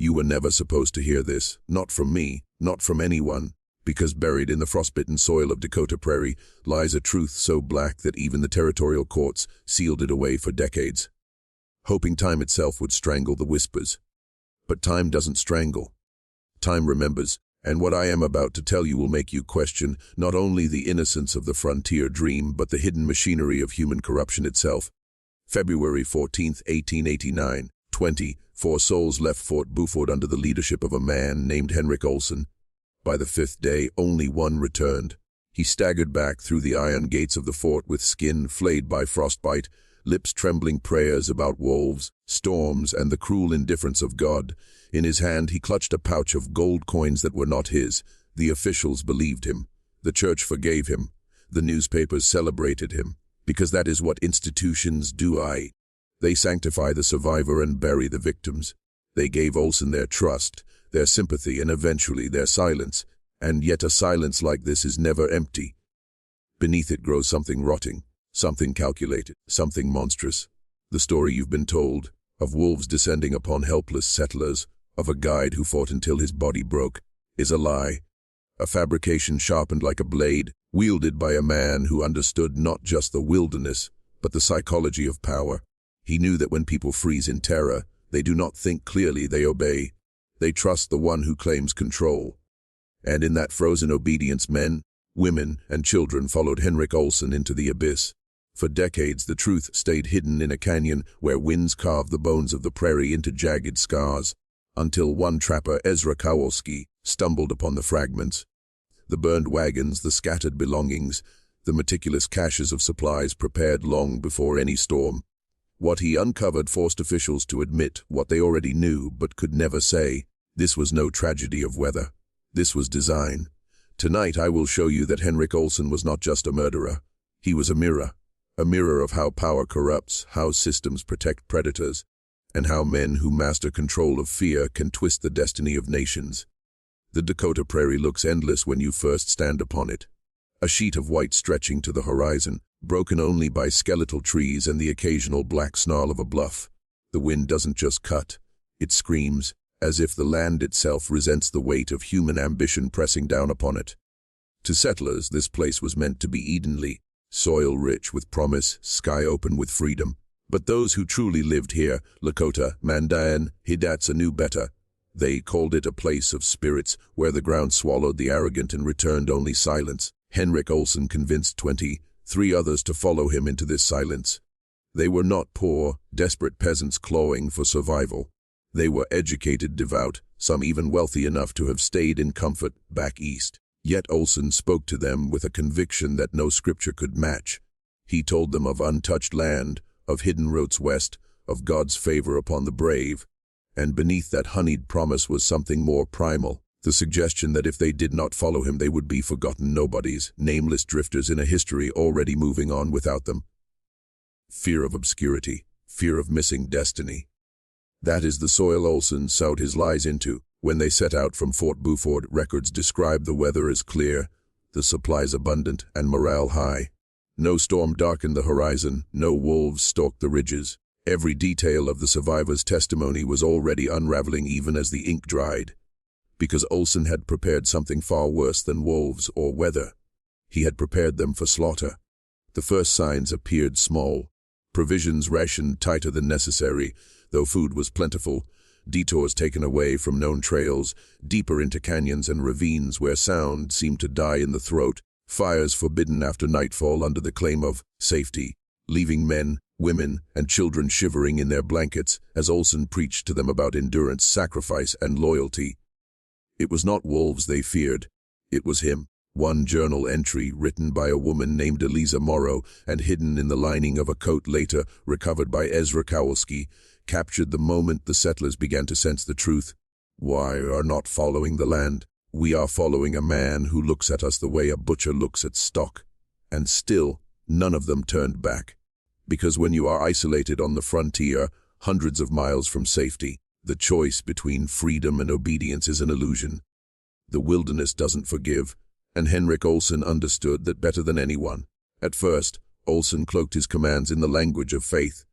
You were never supposed to hear this, not from me, not from anyone, because buried in the frostbitten soil of Dakota Prairie lies a truth so black that even the territorial courts sealed it away for decades, hoping time itself would strangle the whispers. But time doesn't strangle. Time remembers, and what I am about to tell you will make you question not only the innocence of the frontier dream, but the hidden machinery of human corruption itself. February 14th, 1889, 4 souls left Fort Buford under the leadership of a man named Henrik Olsen. By the 5th day, only one returned. He staggered back through the iron gates of the fort with skin flayed by frostbite, lips trembling prayers about wolves, storms, and the cruel indifference of God. In his hand he clutched a pouch of gold coins that were not his. The officials believed him. The church forgave him. The newspapers celebrated him, because that is what institutions do. They sanctify the survivor and bury the victims. They gave Olsen their trust, their sympathy, and eventually their silence. And yet a silence like this is never empty. Beneath it grows something rotting, something calculated, something monstrous. The story you've been told, of wolves descending upon helpless settlers, of a guide who fought until his body broke, is a lie. A fabrication sharpened like a blade, wielded by a man who understood not just the wilderness, but the psychology of power. He knew that when people freeze in terror, they do not think clearly, they obey. They trust the one who claims control. And in that frozen obedience, men, women, and children followed Henrik Olsen into the abyss. For decades, the truth stayed hidden in a canyon where winds carved the bones of the prairie into jagged scars, until one trapper, Ezra Kowalski, stumbled upon the fragments. The burned wagons, the scattered belongings, the meticulous caches of supplies prepared long before any storm. What he uncovered forced officials to admit what they already knew but could never say. This was no tragedy of weather. This was design. Tonight I will show you that Henrik Olsen was not just a murderer. He was a mirror of how power corrupts, how systems protect predators, and how men who master control of fear can twist the destiny of nations. The Dakota Prairie looks endless when you first stand upon it. A sheet of white stretching to the horizon, broken only by skeletal trees and the occasional black snarl of a bluff. The wind doesn't just cut, it screams, as if the land itself resents the weight of human ambition pressing down upon it. To settlers, this place was meant to be Edenly, soil-rich with promise, sky-open with freedom. But those who truly lived here, Lakota, Mandan, Hidatsa, knew better. They called it a place of spirits, where the ground swallowed the arrogant and returned only silence. Henrik Olsen convinced 23 others to follow him into this silence. They were not poor, desperate peasants clawing for survival. They were educated, devout, some even wealthy enough to have stayed in comfort back east. Yet Olsen spoke to them with a conviction that no scripture could match. He told them of untouched land, of hidden routes west, of God's favor upon the brave. And beneath that honeyed promise was something more primal, the suggestion that if they did not follow him, they would be forgotten nobodies, nameless drifters in a history already moving on without them. Fear of obscurity, fear of missing destiny. That is the soil Olsen sowed his lies into. When they set out from Fort Buford, records describe the weather as clear, the supplies abundant, and morale high. No storm darkened the horizon, no wolves stalked the ridges. Every detail of the survivors' testimony was already unraveling even as the ink dried. Because Olsen had prepared something far worse than wolves or weather. He had prepared them for slaughter. The first signs appeared small. Provisions rationed tighter than necessary, though food was plentiful. Detours taken away from known trails, deeper into canyons and ravines where sound seemed to die in the throat. Fires forbidden after nightfall under the claim of safety, leaving men, women, and children shivering in their blankets as Olsen preached to them about endurance, sacrifice, and loyalty. It was not wolves they feared. It was him. One journal entry written by a woman named Eliza Morrow and hidden in the lining of a coat later recovered by Ezra Kowalski captured the moment the settlers began to sense the truth. "Why are not following the land? We are following a man who looks at us the way a butcher looks at stock." And still, none of them turned back. Because when you are isolated on the frontier, hundreds of miles from safety, the choice between freedom and obedience is an illusion. The wilderness doesn't forgive, and Henrik Olsen understood that better than anyone. At first, Olsen cloaked his commands in the language of faith.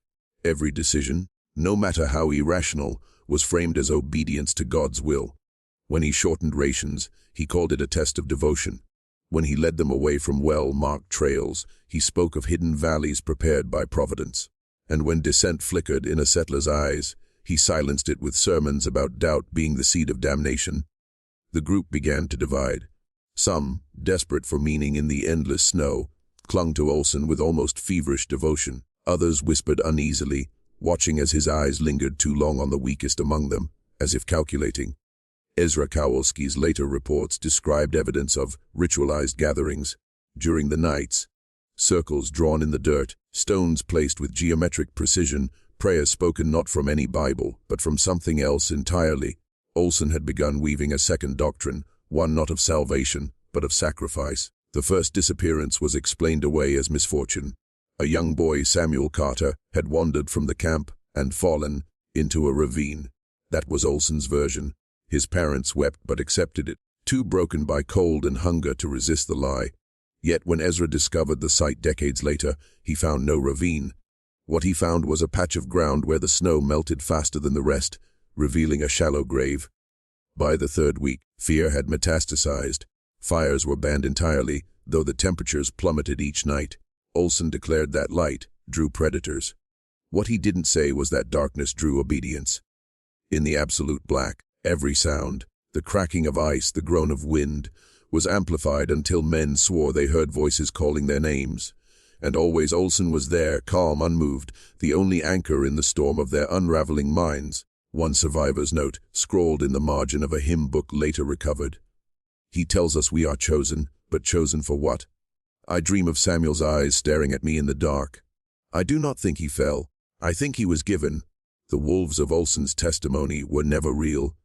Every decision, no matter how irrational, was framed as obedience to God's will. When he shortened rations, he called it a test of devotion. When he led them away from well-marked trails, he spoke of hidden valleys prepared by providence. And when dissent flickered in a settler's eyes, he silenced it with sermons about doubt being the seed of damnation. The group began to divide. Some, desperate for meaning in the endless snow, clung to Olsen with almost feverish devotion. Others whispered uneasily, watching as his eyes lingered too long on the weakest among them, as if calculating. Ezra Kowalski's later reports described evidence of ritualized gatherings. During the nights, circles drawn in the dirt, stones placed with geometric precision, prayers spoken not from any Bible, but from something else entirely. Olsen had begun weaving a second doctrine, one not of salvation, but of sacrifice. The first disappearance was explained away as misfortune. A young boy, Samuel Carter, had wandered from the camp and fallen into a ravine. That was Olsen's version. His parents wept but accepted it, too broken by cold and hunger to resist the lie. Yet when Ezra discovered the site decades later, he found no ravine. What he found was a patch of ground where the snow melted faster than the rest, revealing a shallow grave. By the third week, fear had metastasized. Fires were banned entirely, though the temperatures plummeted each night. Olsen declared that light drew predators. What he didn't say was that darkness drew obedience. In the absolute black, every sound, the cracking of ice, the groan of wind, was amplified until men swore they heard voices calling their names. And always Olsen was there, calm, unmoved, the only anchor in the storm of their unraveling minds. One survivor's note, scrawled in the margin of a hymn book, later recovered. He tells us we are chosen, but chosen for what? I dream of Samuel's eyes staring at me in the dark. I do not think he fell. I think he was given. The wolves of Olsen's testimony were never real.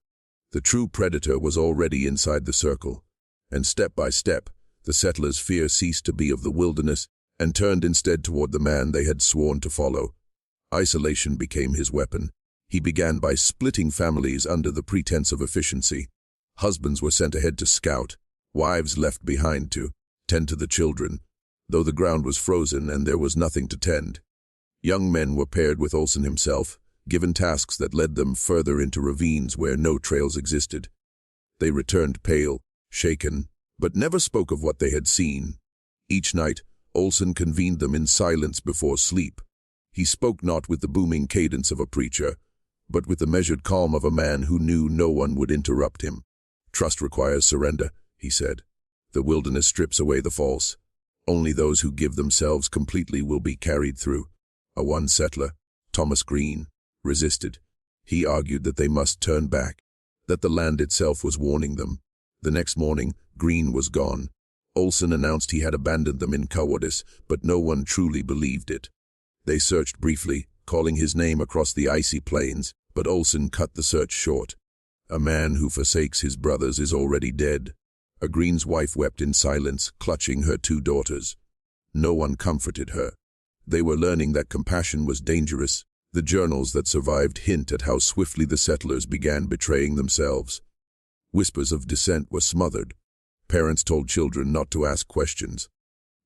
The true predator was already inside the circle. And step by step, the settlers' fear ceased to be of the wilderness and turned instead toward the man they had sworn to follow. Isolation became his weapon. He began by splitting families under the pretense of efficiency. Husbands were sent ahead to scout, wives left behind to tend to the children, though the ground was frozen and there was nothing to tend. Young men were paired with Olsen himself, given tasks that led them further into ravines where no trails existed. They returned pale, shaken, but never spoke of what they had seen. Each night, Olsen convened them in silence before sleep. He spoke not with the booming cadence of a preacher, but with the measured calm of a man who knew no one would interrupt him. Trust requires surrender, he said. The wilderness strips away the false. Only those who give themselves completely will be carried through. One settler, Thomas Green, resisted. He argued that they must turn back, that the land itself was warning them. The next morning, Green was gone. Olsen announced he had abandoned them in cowardice, but no one truly believed it. They searched briefly, calling his name across the icy plains, but Olsen cut the search short. A man who forsakes his brothers is already dead. A Green's wife wept in silence, clutching her 2 daughters. No one comforted her. They were learning that compassion was dangerous. The journals that survived hint at how swiftly the settlers began betraying themselves. Whispers of dissent were smothered. Parents told children not to ask questions.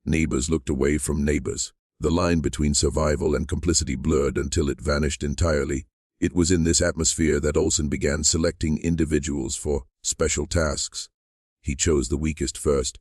Neighbors looked away from neighbors. The line between survival and complicity blurred until it vanished entirely. It was in this atmosphere that Olsen began selecting individuals for special tasks. He chose the weakest first,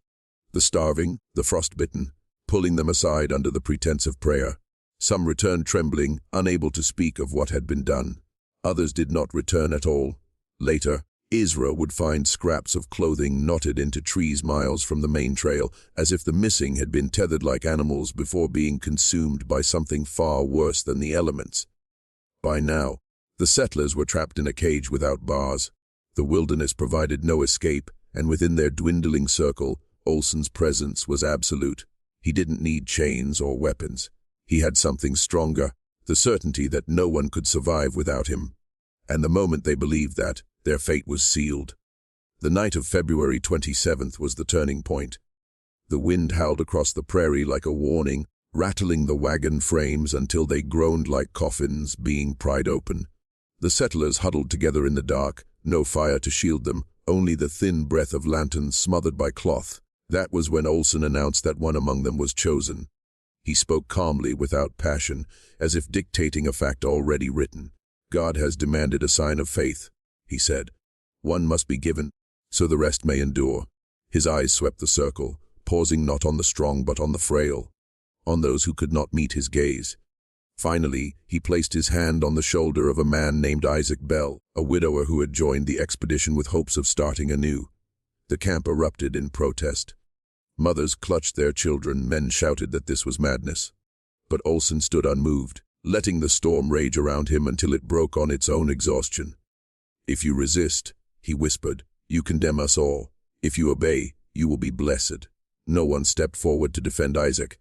the starving, the frostbitten, pulling them aside under the pretense of prayer. Some returned trembling, unable to speak of what had been done. Others did not return at all. Later, Ezra would find scraps of clothing knotted into trees miles from the main trail, as if the missing had been tethered like animals before being consumed by something far worse than the elements. By now, the settlers were trapped in a cage without bars. The wilderness provided no escape, and within their dwindling circle, Olsen's presence was absolute. He didn't need chains or weapons. He had something stronger, the certainty that no one could survive without him. And the moment they believed that, their fate was sealed. The night of February 27th was the turning point. The wind howled across the prairie like a warning, rattling the wagon frames until they groaned like coffins being pried open. The settlers huddled together in the dark, no fire to shield them, only the thin breath of lanterns smothered by cloth. That was when Olsen announced that one among them was chosen. He spoke calmly, without passion, as if dictating a fact already written. God has demanded a sign of faith, he said. One must be given, so the rest may endure. His eyes swept the circle, pausing not on the strong but on the frail, on those who could not meet his gaze. Finally, he placed his hand on the shoulder of a man named Isaac Bell, a widower who had joined the expedition with hopes of starting anew. The camp erupted in protest. Mothers clutched their children, men shouted that this was madness. But Olsen stood unmoved, letting the storm rage around him until it broke on its own exhaustion. "If you resist," he whispered, "you condemn us all. If you obey, you will be blessed." No one stepped forward to defend Isaac.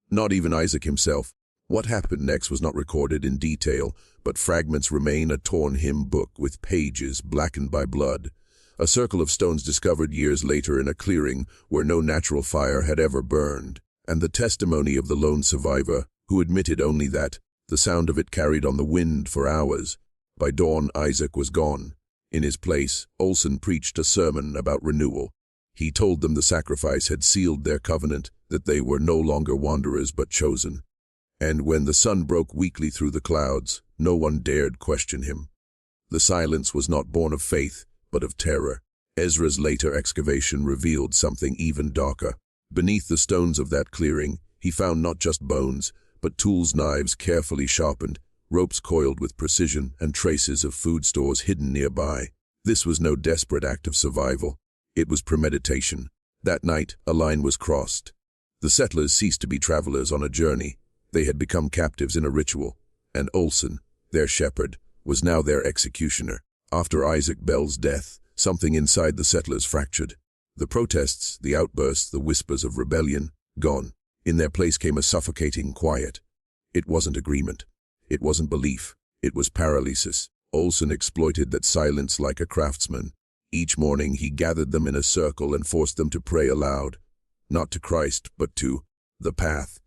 Not even Isaac himself. What happened next was not recorded in detail, but fragments remain, a torn hymn book with pages blackened by blood, a circle of stones discovered years later in a clearing where no natural fire had ever burned, and the testimony of the lone survivor, who admitted only that the sound of it carried on the wind for hours. By dawn, Isaac was gone. In his place, Olsen preached a sermon about renewal. He told them the sacrifice had sealed their covenant, that they were no longer wanderers but chosen. And when the sun broke weakly through the clouds, no one dared question him. The silence was not born of faith, but of terror. Ezra's later excavation revealed something even darker. Beneath the stones of that clearing, he found not just bones, but tools, knives carefully sharpened, ropes coiled with precision, and traces of food stores hidden nearby. This was no desperate act of survival. It was premeditation. That night, a line was crossed. The settlers ceased to be travelers on a journey. They had become captives in a ritual, and Olsen, their shepherd, was now their executioner. After Isaac Bell's death, something inside the settlers fractured. The protests, the outbursts, the whispers of rebellion, gone. In their place came a suffocating quiet. It wasn't agreement. It wasn't belief. It was paralysis. Olsen exploited that silence like a craftsman. Each morning he gathered them in a circle and forced them to pray aloud. Not to Christ, but to the path.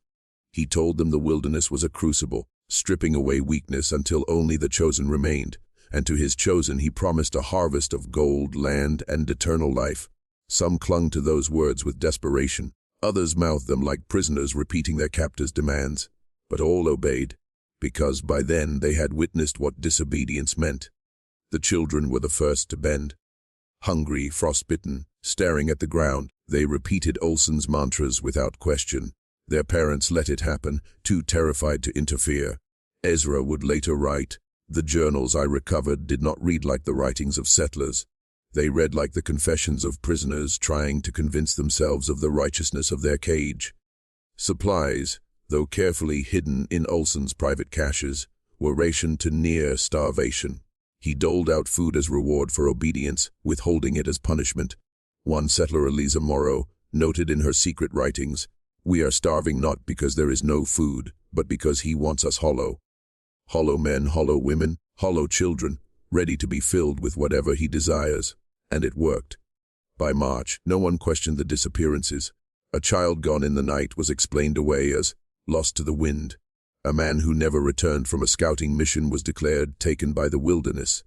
He told them the wilderness was a crucible, stripping away weakness until only the chosen remained. And to his chosen he promised a harvest of gold, land, and eternal life. Some clung to those words with desperation. Others mouthed them like prisoners repeating their captors' demands. But all obeyed, because by then they had witnessed what disobedience meant. The children were the first to bend. Hungry, frostbitten, staring at the ground, they repeated Olsen's mantras without question. Their parents let it happen, too terrified to interfere. Ezra would later write, "The journals I recovered did not read like the writings of settlers. They read like the confessions of prisoners trying to convince themselves of the righteousness of their cage." Supplies, though carefully hidden in Olsen's private caches, were rationed to near starvation. He doled out food as reward for obedience, withholding it as punishment. One settler, Eliza Morrow, noted in her secret writings, "We are starving not because there is no food, but because he wants us hollow. Hollow men, hollow women, hollow children, ready to be filled with whatever he desires." And it worked. By March, no one questioned the disappearances. A child gone in the night was explained away as lost to the wind. A man who never returned from a scouting mission was declared taken by the wilderness.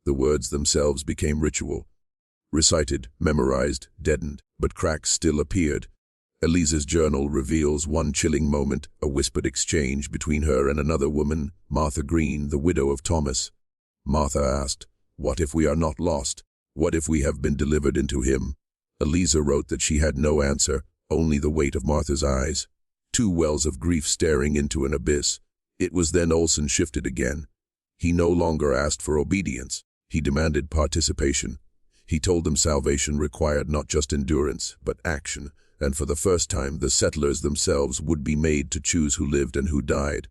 The words themselves became ritual. Recited, memorized, deadened, but cracks still appeared. Eliza's journal reveals one chilling moment, a whispered exchange between her and another woman, Martha Green, the widow of Thomas. Martha asked, "What if we are not lost? What if we have been delivered into him?" Eliza wrote that she had no answer, only the weight of Martha's eyes. Two wells of grief staring into an abyss. It was then Olsen shifted again. He no longer asked for obedience. He demanded participation. He told them salvation required not just endurance, but action, and for the first time the settlers themselves would be made to choose who lived and who died.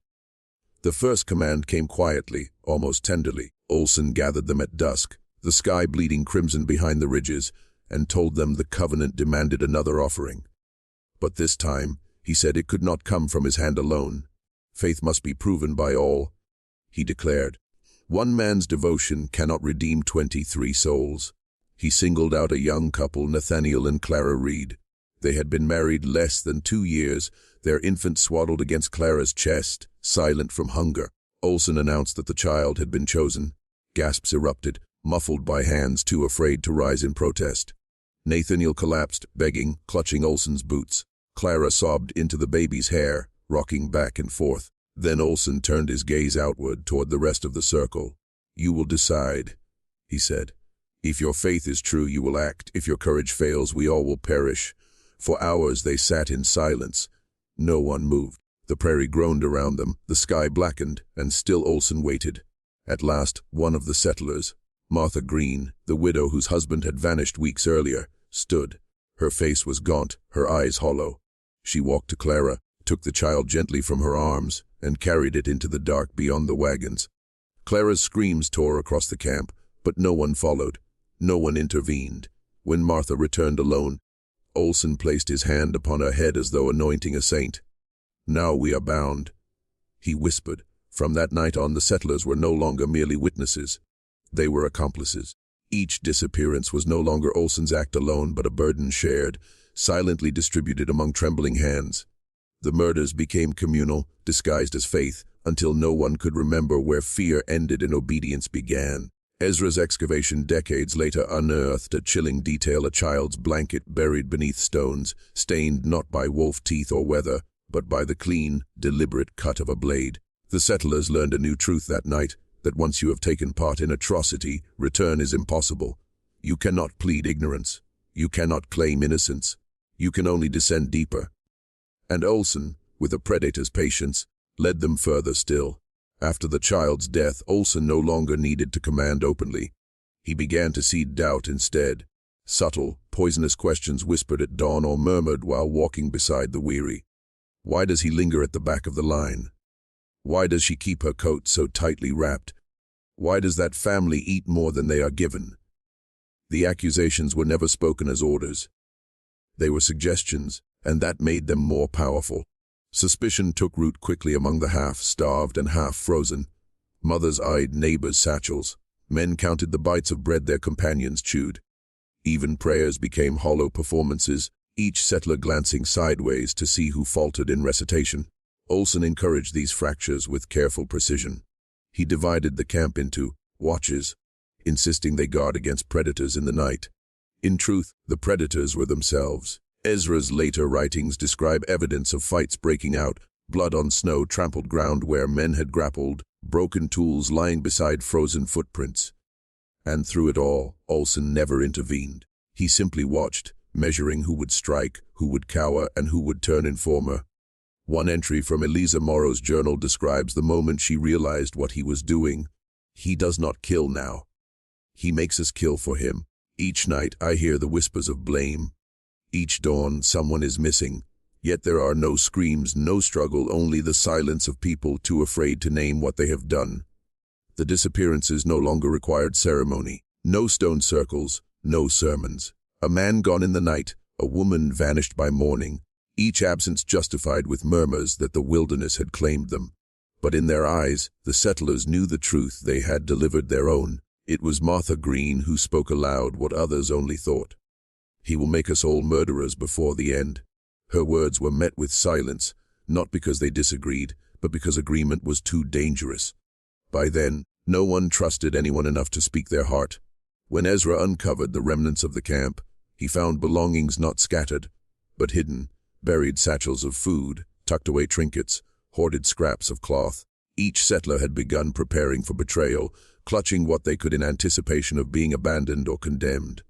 The first command came quietly, almost tenderly. Olsen gathered them at dusk, the sky bleeding crimson behind the ridges, and told them the covenant demanded another offering. But this time, he said, it could not come from his hand alone. Faith must be proven by all. He declared, "One man's devotion cannot redeem 23 souls." He singled out a young couple, Nathaniel and Clara Reed. They had been married less than 2 years, their infant swaddled against Clara's chest, silent from hunger. Olsen announced that the child had been chosen. Gasps erupted, muffled by hands too afraid to rise in protest. Nathaniel collapsed, begging, clutching Olsen's boots. Clara sobbed into the baby's hair, rocking back and forth. Then Olsen turned his gaze outward toward the rest of the circle. "You will decide," he said. "If your faith is true, you will act. If your courage fails, we all will perish." For hours they sat in silence. No one moved. The prairie groaned around them, the sky blackened, and still Olsen waited. At last, one of the settlers, Martha Green, the widow whose husband had vanished weeks earlier, stood. Her face was gaunt, her eyes hollow. She walked to Clara, took the child gently from her arms, and carried it into the dark beyond the wagons. Clara's screams tore across the camp, but no one followed. No one intervened. When Martha returned alone, Olsen placed his hand upon her head as though anointing a saint. "Now we are bound," he whispered. From that night on, the settlers were no longer merely witnesses. They were accomplices. Each disappearance was no longer Olsen's act alone, but a burden shared, silently distributed among trembling hands. The murders became communal, disguised as faith, until no one could remember where fear ended and obedience began. Ezra's excavation decades later unearthed a chilling detail: a child's blanket buried beneath stones, stained not by wolf teeth or weather, but by the clean, deliberate cut of a blade. The settlers learned a new truth that night, that once you have taken part in atrocity, return is impossible. You cannot plead ignorance. You cannot claim innocence. You can only descend deeper. And Olsen, with a predator's patience, led them further still. After the child's death, Olsen no longer needed to command openly. He began to seed doubt instead. Subtle, poisonous questions whispered at dawn or murmured while walking beside the weary. Why does he linger at the back of the line? Why does she keep her coat so tightly wrapped? Why does that family eat more than they are given? The accusations were never spoken as orders. They were suggestions, and that made them more powerful. Suspicion took root quickly among the half-starved and half-frozen. Mothers eyed neighbors' satchels. Men counted the bites of bread their companions chewed. Even prayers became hollow performances, each settler glancing sideways to see who faltered in recitation. Olsen encouraged these fractures with careful precision. He divided the camp into watches, insisting they guard against predators in the night. In truth, the predators were themselves. Ezra's later writings describe evidence of fights breaking out, blood on snow-trampled ground where men had grappled, broken tools lying beside frozen footprints. And through it all, Olsen never intervened. He simply watched, measuring who would strike, who would cower, and who would turn informer. One entry from Eliza Morrow's journal describes the moment she realized what he was doing. "He does not kill now. He makes us kill for him. Each night I hear the whispers of blame. Each dawn someone is missing. Yet there are no screams, no struggle, only the silence of people too afraid to name what they have done." The disappearances no longer required ceremony. No stone circles, no sermons. A man gone in the night, a woman vanished by morning, each absence justified with murmurs that the wilderness had claimed them. But in their eyes, the settlers knew the truth. They had delivered their own. It was Martha Green who spoke aloud what others only thought. "He will make us all murderers before the end." Her words were met with silence, not because they disagreed, but because agreement was too dangerous. By then, no one trusted anyone enough to speak their heart. When Ezra uncovered the remnants of the camp, he found belongings not scattered, but hidden, buried satchels of food, tucked away trinkets, hoarded scraps of cloth. Each settler had begun preparing for betrayal, clutching what they could in anticipation of being abandoned or condemned.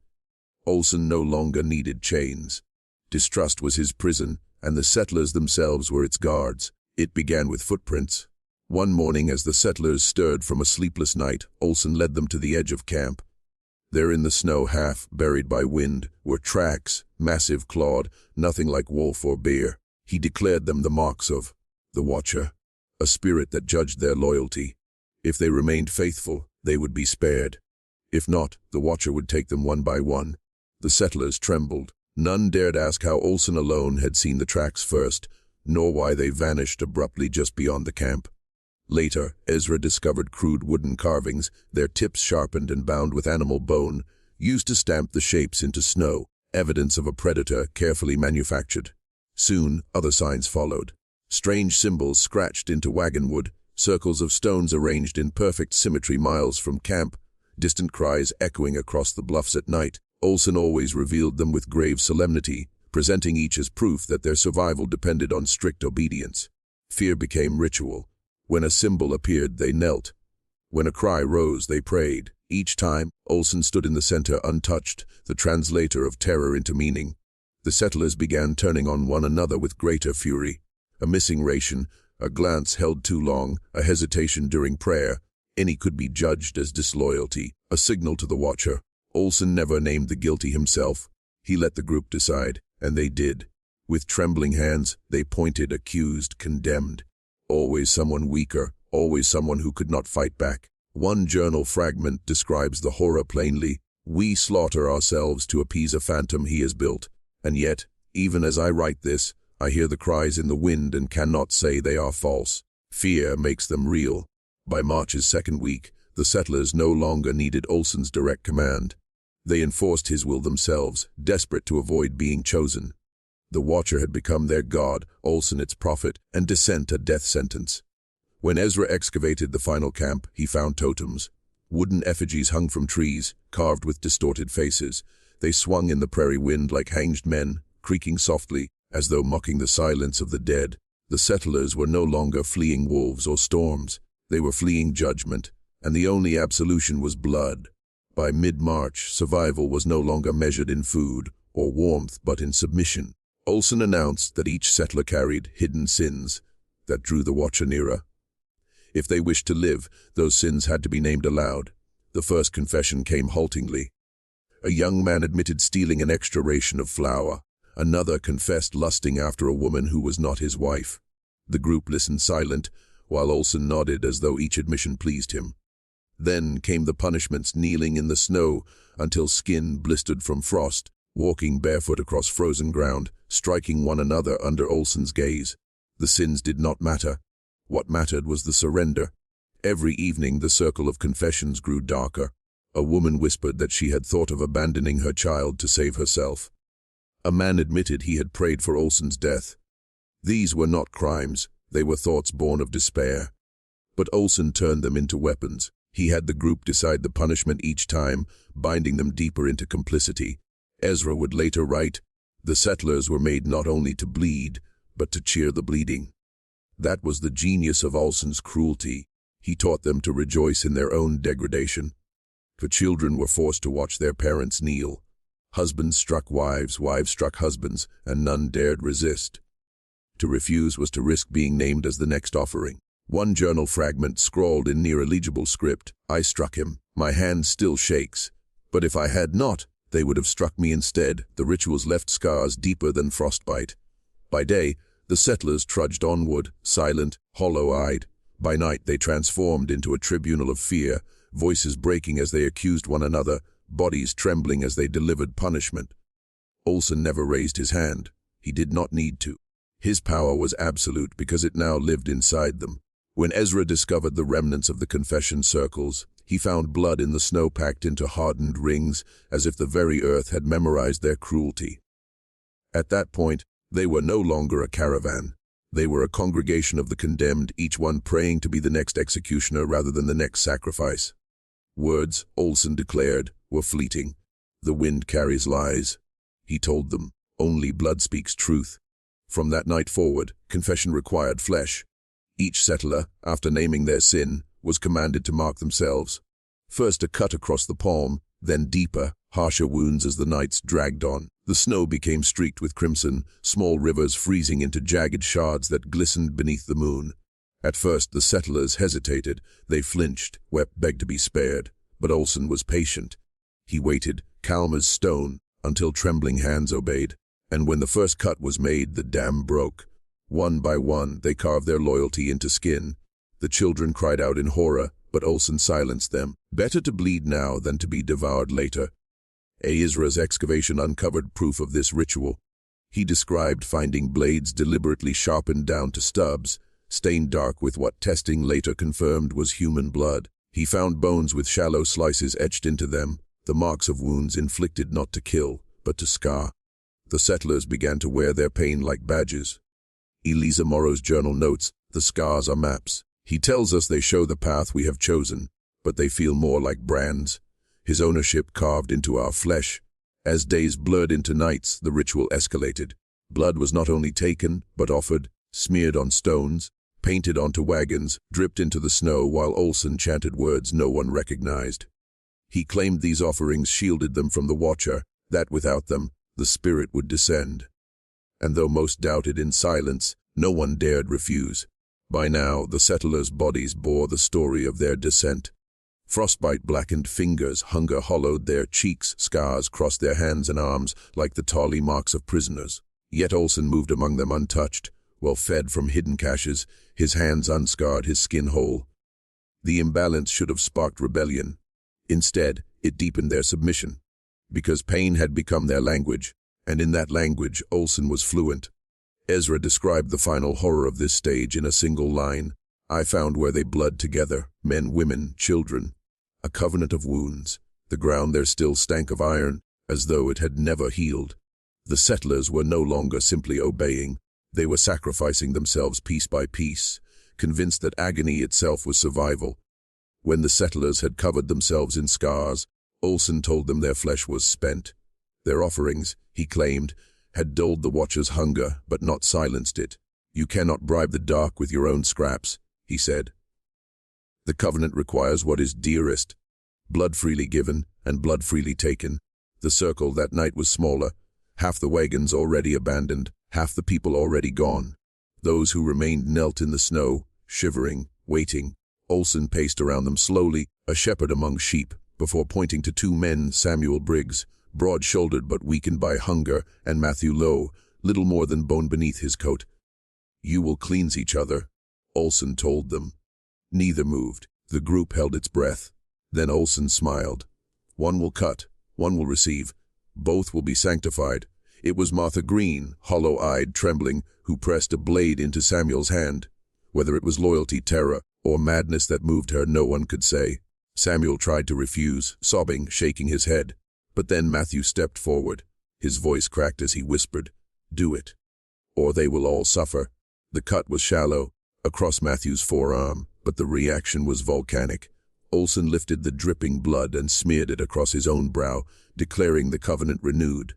Olsen no longer needed chains. Distrust was his prison, and the settlers themselves were its guards. It began with footprints. One morning, as the settlers stirred from a sleepless night, Olsen led them to the edge of camp. There in the snow, half buried by wind, were tracks, massive clawed, nothing like wolf or bear. He declared them the marks of the Watcher, a spirit that judged their loyalty. If they remained faithful, they would be spared. If not, the Watcher would take them one by one. The settlers trembled. None dared ask how Olsen alone had seen the tracks first, nor why they vanished abruptly just beyond the camp. Later, Ezra discovered crude wooden carvings, their tips sharpened and bound with animal bone, used to stamp the shapes into snow, evidence of a predator carefully manufactured. Soon, other signs followed. Strange symbols scratched into wagon wood, circles of stones arranged in perfect symmetry miles from camp, distant cries echoing across the bluffs at night. Olsen always revealed them with grave solemnity, presenting each as proof that their survival depended on strict obedience. Fear became ritual. When a symbol appeared, they knelt. When a cry rose, they prayed. Each time, Olsen stood in the center untouched, the translator of terror into meaning. The settlers began turning on one another with greater fury. A missing ration, a glance held too long, a hesitation during prayer, any could be judged as disloyalty, a signal to the watcher. Olsen never named the guilty himself. He let the group decide, and they did. With trembling hands, they pointed, accused, condemned. Always someone weaker, always someone who could not fight back. One journal fragment describes the horror plainly. We slaughter ourselves to appease a phantom he has built. And yet, even as I write this, I hear the cries in the wind and cannot say they are false. Fear makes them real. By March's second week, the settlers no longer needed Olsen's direct command. They enforced his will themselves, desperate to avoid being chosen. The Watcher had become their god, Olsen its prophet, and dissent a death sentence. When Ezra excavated the final camp, he found totems. Wooden effigies hung from trees, carved with distorted faces. They swung in the prairie wind like hanged men, creaking softly, as though mocking the silence of the dead. The settlers were no longer fleeing wolves or storms. They were fleeing judgment, and the only absolution was blood. By mid-March, survival was no longer measured in food or warmth, but in submission. Olsen announced that each settler carried hidden sins that drew the Watcher nearer. If they wished to live, those sins had to be named aloud. The first confession came haltingly. A young man admitted stealing an extra ration of flour. Another confessed lusting after a woman who was not his wife. The group listened silent, while Olsen nodded as though each admission pleased him. Then came the punishments, kneeling in the snow until skin blistered from frost, walking barefoot across frozen ground, striking one another under Olsen's gaze. The sins did not matter. What mattered was the surrender. Every evening the circle of confessions grew darker. A woman whispered that she had thought of abandoning her child to save herself. A man admitted he had prayed for Olsen's death. These were not crimes, they were thoughts born of despair. But Olsen turned them into weapons. He had the group decide the punishment each time, binding them deeper into complicity. Ezra would later write, "The settlers were made not only to bleed, but to cheer the bleeding." That was the genius of Olsen's cruelty. He taught them to rejoice in their own degradation. For children were forced to watch their parents kneel. Husbands struck wives, wives struck husbands, and none dared resist. To refuse was to risk being named as the next offering. One journal fragment scrawled in near illegible script, "I struck him. My hand still shakes. But if I had not, they would have struck me instead." The rituals left scars deeper than frostbite. By day, the settlers trudged onward, silent, hollow-eyed. By night, they transformed into a tribunal of fear, voices breaking as they accused one another, bodies trembling as they delivered punishment. Olsen never raised his hand. He did not need to. His power was absolute because it now lived inside them. When Ezra discovered the remnants of the confession circles, he found blood in the snow packed into hardened rings, as if the very earth had memorized their cruelty. At that point, they were no longer a caravan. They were a congregation of the condemned, each one praying to be the next executioner rather than the next sacrifice. Words, Olsen declared, were fleeting. The wind carries lies. He told them, only blood speaks truth. From that night forward, confession required flesh. Each settler, after naming their sin, was commanded to mark themselves. First a cut across the palm, then deeper, harsher wounds as the nights dragged on. The snow became streaked with crimson, small rivers freezing into jagged shards that glistened beneath the moon. At first the settlers hesitated. They flinched, wept, begged to be spared. But Olsen was patient. He waited, calm as stone, until trembling hands obeyed. And when the first cut was made, the dam broke. One by one, they carved their loyalty into skin. The children cried out in horror, but Olsen silenced them. Better to bleed now than to be devoured later. Ezra's excavation uncovered proof of this ritual. He described finding blades deliberately sharpened down to stubs, stained dark with what testing later confirmed was human blood. He found bones with shallow slices etched into them, the marks of wounds inflicted not to kill, but to scar. The settlers began to wear their pain like badges. Elisa Morrow's journal notes, "The scars are maps. He tells us they show the path we have chosen, but they feel more like brands. His ownership carved into our flesh." As days blurred into nights, the ritual escalated. Blood was not only taken, but offered, smeared on stones, painted onto wagons, dripped into the snow while Olsen chanted words no one recognized. He claimed these offerings shielded them from the Watcher, that without them, the spirit would descend. And though most doubted in silence, no one dared refuse. By now, the settlers' bodies bore the story of their descent. Frostbite-blackened fingers, hunger hollowed their cheeks, scars crossed their hands and arms like the tawny marks of prisoners. Yet Olsen moved among them untouched, well fed from hidden caches, his hands unscarred, his skin whole. The imbalance should have sparked rebellion. Instead, it deepened their submission. Because pain had become their language, and in that language Olsen was fluent. Ezra described the final horror of this stage in a single line. I found where they blood together, men, women, children. A covenant of wounds. The ground there still stank of iron, as though it had never healed. The settlers were no longer simply obeying. They were sacrificing themselves piece by piece, convinced that agony itself was survival. When the settlers had covered themselves in scars, Olsen told them their flesh was spent. Their offerings, he claimed, had dulled the Watcher's hunger, but not silenced it. You cannot bribe the dark with your own scraps, he said. The covenant requires what is dearest, blood freely given and blood freely taken. The circle that night was smaller, half the wagons already abandoned, half the people already gone. Those who remained knelt in the snow, shivering, waiting. Olsen paced around them slowly, a shepherd among sheep, before pointing to two men, Samuel Briggs, broad-shouldered but weakened by hunger, and Matthew Lowe, little more than bone beneath his coat. You will cleanse each other, Olsen told them. Neither moved. The group held its breath. Then Olsen smiled. One will cut, one will receive. Both will be sanctified. It was Martha Green, hollow-eyed, trembling, who pressed a blade into Samuel's hand. Whether it was loyalty, terror, or madness that moved her, no one could say. Samuel tried to refuse, sobbing, shaking his head. But then Matthew stepped forward. His voice cracked as he whispered, Do it, or they will all suffer. The cut was shallow, across Matthew's forearm, but the reaction was volcanic. Olsen lifted the dripping blood and smeared it across his own brow, declaring the covenant renewed.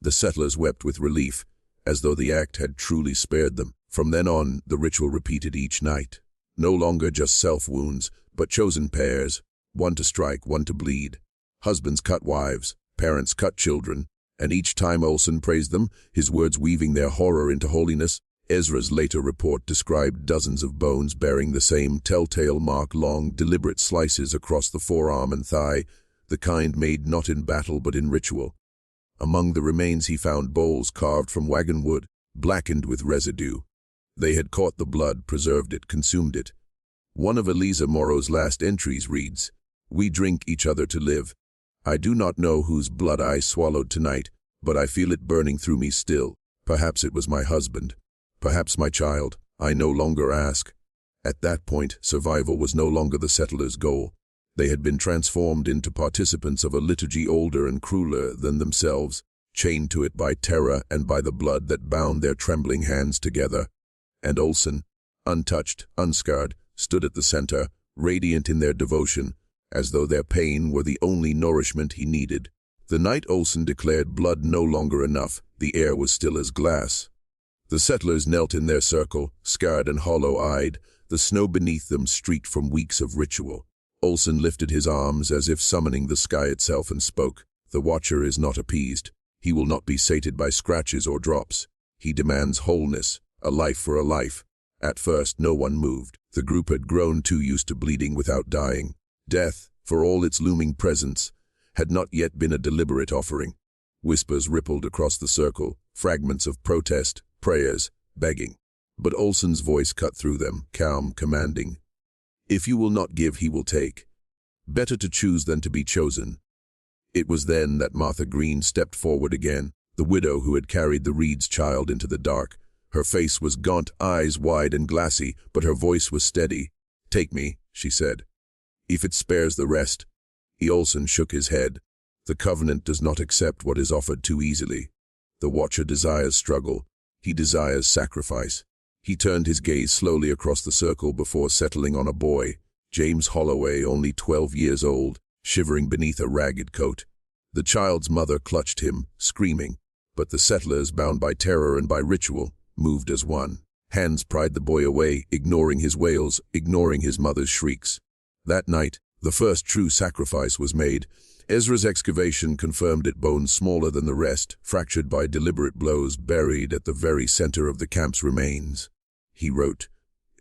The settlers wept with relief, as though the act had truly spared them. From then on, the ritual repeated each night. No longer just self-wounds, but chosen pairs, one to strike, one to bleed. Husbands cut wives, parents cut children, and each time Olsen praised them, his words weaving their horror into holiness. Ezra's later report described dozens of bones bearing the same telltale mark, long, deliberate slices across the forearm and thigh, the kind made not in battle but in ritual. Among the remains he found bowls carved from wagon wood, blackened with residue. They had caught the blood, preserved it, consumed it. One of Eliza Morrow's last entries reads, We drink each other to live. I do not know whose blood I swallowed tonight, but I feel it burning through me still. Perhaps it was my husband. Perhaps my child. I no longer ask. At that point, survival was no longer the settlers' goal. They had been transformed into participants of a liturgy older and crueler than themselves, chained to it by terror and by the blood that bound their trembling hands together. And Olsen, untouched, unscarred, stood at the center, radiant in their devotion, as though their pain were the only nourishment he needed. The night Olsen declared blood no longer enough, the air was still as glass. The settlers knelt in their circle, scarred and hollow-eyed, the snow beneath them streaked from weeks of ritual. Olsen lifted his arms as if summoning the sky itself and spoke. The Watcher is not appeased. He will not be sated by scratches or drops. He demands wholeness, a life for a life. At first, no one moved. The group had grown too used to bleeding without dying. Death, for all its looming presence, had not yet been a deliberate offering. Whispers rippled across the circle, fragments of protest, prayers, begging. But Olsen's voice cut through them, calm, commanding. If you will not give, he will take. Better to choose than to be chosen. It was then that Martha Green stepped forward again, the widow who had carried the Reed's child into the dark. Her face was gaunt, eyes wide and glassy, but her voice was steady. Take me, she said. If it spares the rest. Olsen shook his head. The covenant does not accept what is offered too easily. The Watcher desires struggle. He desires sacrifice. He turned his gaze slowly across the circle before settling on a boy, James Holloway, only 12 years old, shivering beneath a ragged coat. The child's mother clutched him, screaming, but the settlers, bound by terror and by ritual, moved as one. Hands pried the boy away, ignoring his wails, ignoring his mother's shrieks. That night, the first true sacrifice was made. Ezra's excavation confirmed it, bones smaller than the rest, fractured by deliberate blows, buried at the very center of the camp's remains. He wrote,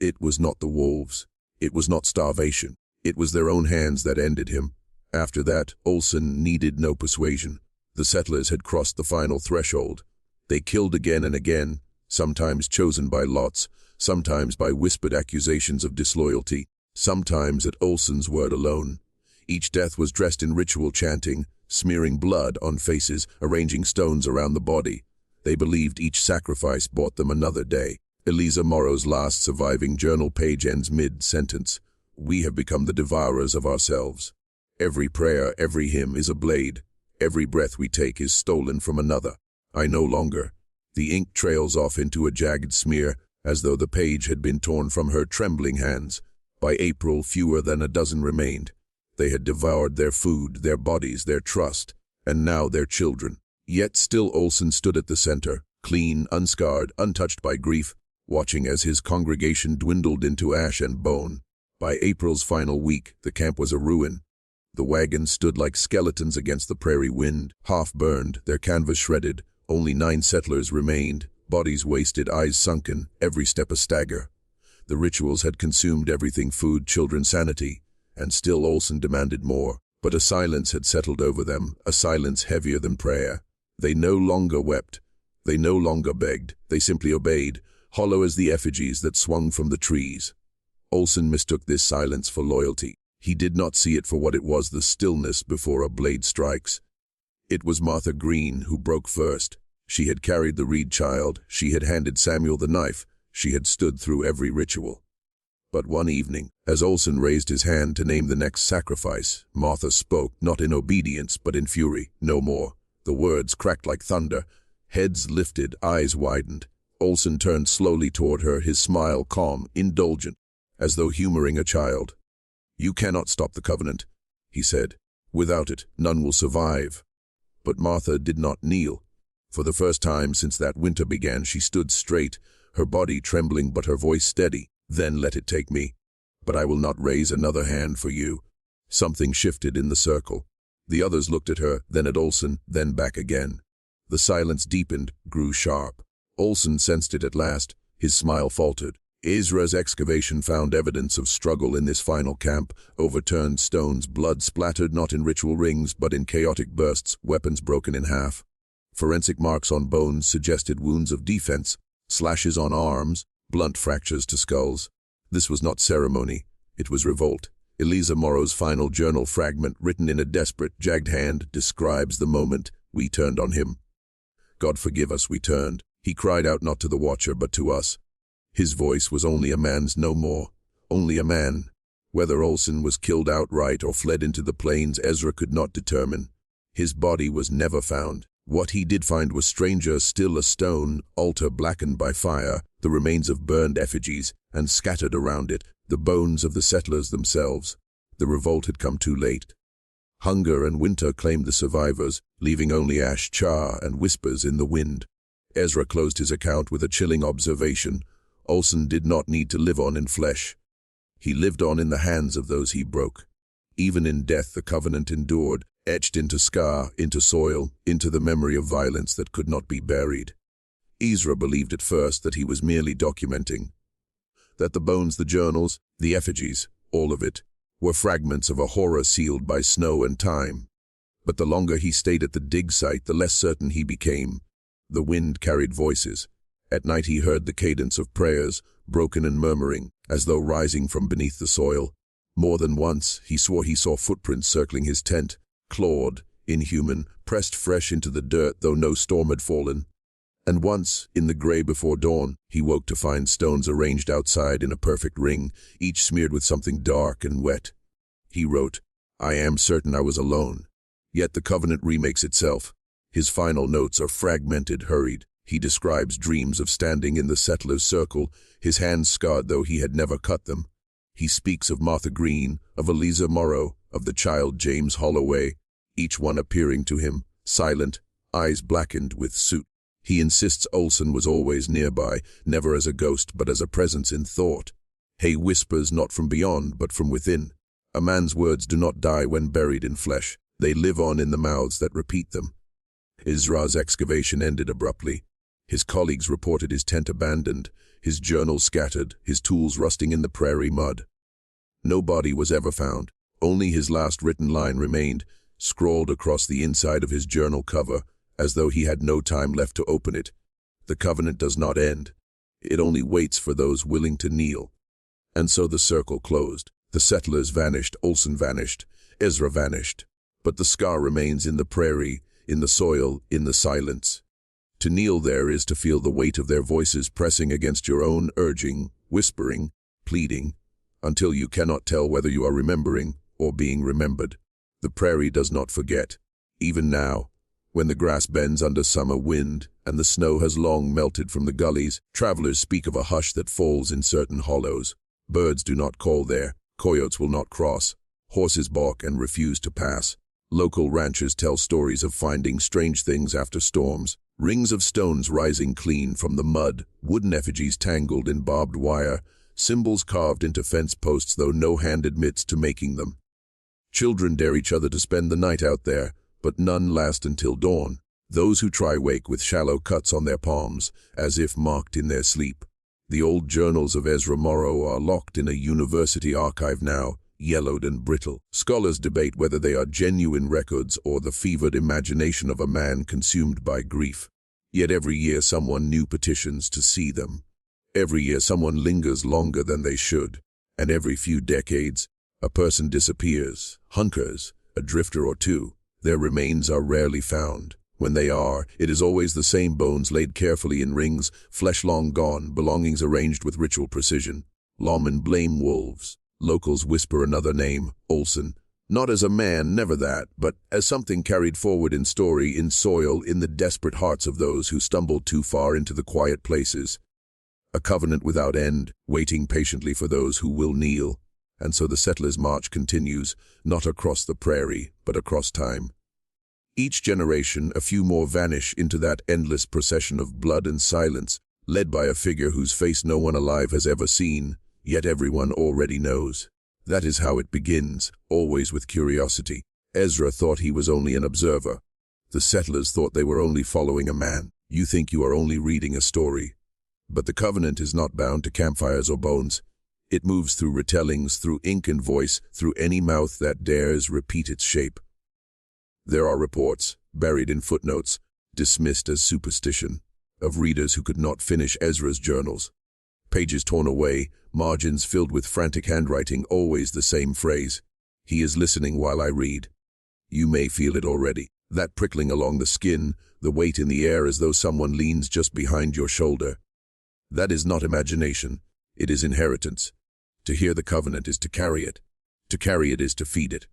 "It was not the wolves. It was not starvation. It was their own hands that ended him." After that, Olsen needed no persuasion. The settlers had crossed the final threshold. They killed again and again, sometimes chosen by lots, sometimes by whispered accusations of disloyalty, sometimes at Olsen's word alone. Each death was dressed in ritual chanting, smearing blood on faces, arranging stones around the body. They believed each sacrifice bought them another day. Elisa Morrow's last surviving journal page ends mid-sentence. "We have become the devourers of ourselves. Every prayer, every hymn is a blade. Every breath we take is stolen from another. I no longer." The ink trails off into a jagged smear, as though the page had been torn from her trembling hands. By April, fewer than a dozen remained. They had devoured their food, their bodies, their trust, and now their children. Yet still Olsen stood at the center, clean, unscarred, untouched by grief, watching as his congregation dwindled into ash and bone. By April's final week, the camp was a ruin. The wagons stood like skeletons against the prairie wind, half-burned, their canvas shredded. Only 9 settlers remained, bodies wasted, eyes sunken, every step a stagger. The rituals had consumed everything: food, children, sanity, and still Olsen demanded more. But a silence had settled over them, a silence heavier than prayer. They no longer wept. They no longer begged. They simply obeyed, hollow as the effigies that swung from the trees. Olsen mistook this silence for loyalty. He did not see it for what it was: the stillness before a blade strikes. It was Martha Green who broke first. She had carried the Reed child. She had handed Samuel the knife. She had stood through every ritual. But one evening, as Olsen raised his hand to name the next sacrifice, Martha spoke, not in obedience, but in fury. "No more." The words cracked like thunder. Heads lifted, eyes widened. Olsen turned slowly toward her, his smile calm, indulgent, as though humoring a child. "You cannot stop the covenant," he said. "Without it, none will survive." But Martha did not kneel. For the first time since that winter began, she stood straight, her body trembling but her voice steady. "Then let it take me. But I will not raise another hand for you." Something shifted in the circle. The others looked at her, then at Olsen, then back again. The silence deepened, grew sharp. Olsen sensed it at last. His smile faltered. Ezra's excavation found evidence of struggle in this final camp: overturned stones, blood splattered not in ritual rings but in chaotic bursts, weapons broken in half. Forensic marks on bones suggested wounds of defense, slashes on arms, blunt fractures to skulls. This was not ceremony, it was revolt. Elisa Morrow's final journal fragment, written in a desperate, jagged hand, describes the moment. "We turned on him. God forgive us, we turned." He cried out not to the watcher but to us. His voice was only a man's, no more. Only a man. Whether Olsen was killed outright or fled into the plains, Ezra could not determine. His body was never found. What he did find was stranger still: a stone altar blackened by fire, the remains of burned effigies, and scattered around it, the bones of the settlers themselves. The revolt had come too late. Hunger and winter claimed the survivors, leaving only ash, char, and whispers in the wind. Ezra closed his account with a chilling observation. Olsen did not need to live on in flesh. He lived on in the hands of those he broke. Even in death the covenant endured, etched into scar, into soil, into the memory of violence that could not be buried. Ezra believed at first that he was merely documenting, that the bones, the journals, the effigies, all of it, were fragments of a horror sealed by snow and time. But the longer he stayed at the dig site, the less certain he became. The wind carried voices. At night he heard the cadence of prayers, broken and murmuring, as though rising from beneath the soil. More than once, he swore he saw footprints circling his tent, clawed, inhuman, pressed fresh into the dirt though no storm had fallen. And once, in the gray before dawn, he woke to find stones arranged outside in a perfect ring, each smeared with something dark and wet. He wrote, "I am certain I was alone." Yet the covenant remakes itself. His final notes are fragmented, hurried. He describes dreams of standing in the settlers' circle, his hands scarred though he had never cut them. He speaks of Martha Green, of Elisa Morrow, of the child James Holloway, each one appearing to him, silent, eyes blackened with soot. He insists Olsen was always nearby, never as a ghost but as a presence in thought. Hay whispers not from beyond but from within. A man's words do not die when buried in flesh. They live on in the mouths that repeat them. Ezra's excavation ended abruptly. His colleagues reported his tent abandoned, his journals scattered, his tools rusting in the prairie mud. No body was ever found. Only his last written line remained, scrawled across the inside of his journal cover, as though he had no time left to open it. The covenant does not end. It only waits for those willing to kneel. And so the circle closed. The settlers vanished, Olsen vanished, Ezra vanished. But the scar remains in the prairie, in the soil, in the silence. To kneel there is to feel the weight of their voices pressing against your own, urging, whispering, pleading, until you cannot tell whether you are remembering or being remembered. The prairie does not forget. Even now, when the grass bends under summer wind and the snow has long melted from the gullies, travelers speak of a hush that falls in certain hollows. Birds do not call there, coyotes will not cross, horses balk and refuse to pass. Local ranchers tell stories of finding strange things after storms, rings of stones rising clean from the mud, wooden effigies tangled in barbed wire, symbols carved into fence posts though no hand admits to making them. Children dare each other to spend the night out there, but none last until dawn. Those who try wake with shallow cuts on their palms, as if marked in their sleep. The old journals of Ezra Morrow are locked in a university archive now, yellowed and brittle. Scholars debate whether they are genuine records or the fevered imagination of a man consumed by grief. Yet every year someone new petitions to see them. Every year someone lingers longer than they should. And every few decades, a person disappears, hunkers, a drifter or two. Their remains are rarely found. When they are, it is always the same bones laid carefully in rings, flesh long gone, belongings arranged with ritual precision. Lawmen blame wolves. Locals whisper another name, Olsen. Not as a man, never that, but as something carried forward in story, in soil, in the desperate hearts of those who stumbled too far into the quiet places. A covenant without end, waiting patiently for those who will kneel. And so the settlers' march continues, not across the prairie, but across time. Each generation, a few more vanish into that endless procession of blood and silence, led by a figure whose face no one alive has ever seen, yet everyone already knows. That is how it begins, always with curiosity. Ezra thought he was only an observer. The settlers thought they were only following a man. You think you are only reading a story. But the covenant is not bound to campfires or bones. It moves through retellings, through ink and voice, through any mouth that dares repeat its shape. There are reports, buried in footnotes, dismissed as superstition, of readers who could not finish Ezra's journals. Pages torn away, margins filled with frantic handwriting, always the same phrase. He is listening while I read. You may feel it already. That prickling along the skin, the weight in the air as though someone leans just behind your shoulder. That is not imagination. It is inheritance. To hear the covenant is to carry it. To carry it is to feed it.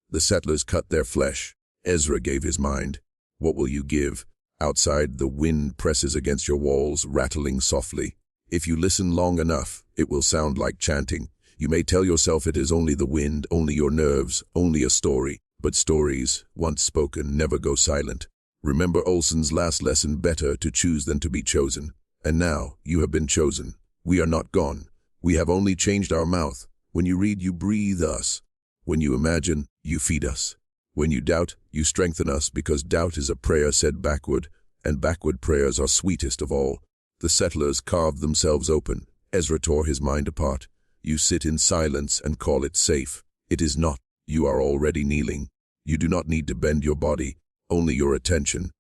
The settlers cut their flesh. Ezra gave his mind. What will you give? Outside, the wind presses against your walls, rattling softly. If you listen long enough, it will sound like chanting. You may tell yourself it is only the wind, only your nerves, only a story. But stories, once spoken, never go silent. Remember Olsen's last lesson, better to choose than to be chosen. And now, you have been chosen. We are not gone. We have only changed our mouth. When you read, you breathe us. When you imagine, you feed us. When you doubt, you strengthen us, because doubt is a prayer said backward, and backward prayers are sweetest of all. The settlers carved themselves open. Ezra tore his mind apart. You sit in silence and call it safe. It is not. You are already kneeling. You do not need to bend your body, only your attention.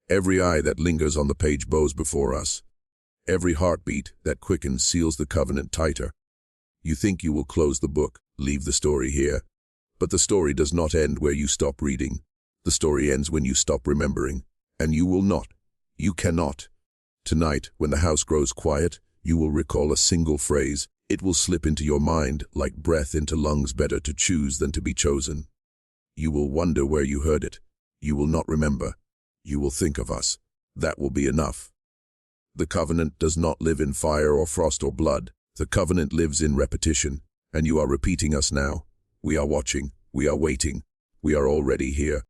Every eye that lingers on the page bows before us. Every heartbeat that quickens seals the covenant tighter. You think you will close the book, leave the story here. But the story does not end where you stop reading. The story ends when you stop remembering. And you will not. You cannot. Tonight, when the house grows quiet, you will recall a single phrase. It will slip into your mind like breath into lungs, better to choose than to be chosen. You will wonder where you heard it. You will not remember. You will think of us. That will be enough. The covenant does not live in fire or frost or blood. The covenant lives in repetition, and you are repeating us now. We are watching. We are waiting. We are already here.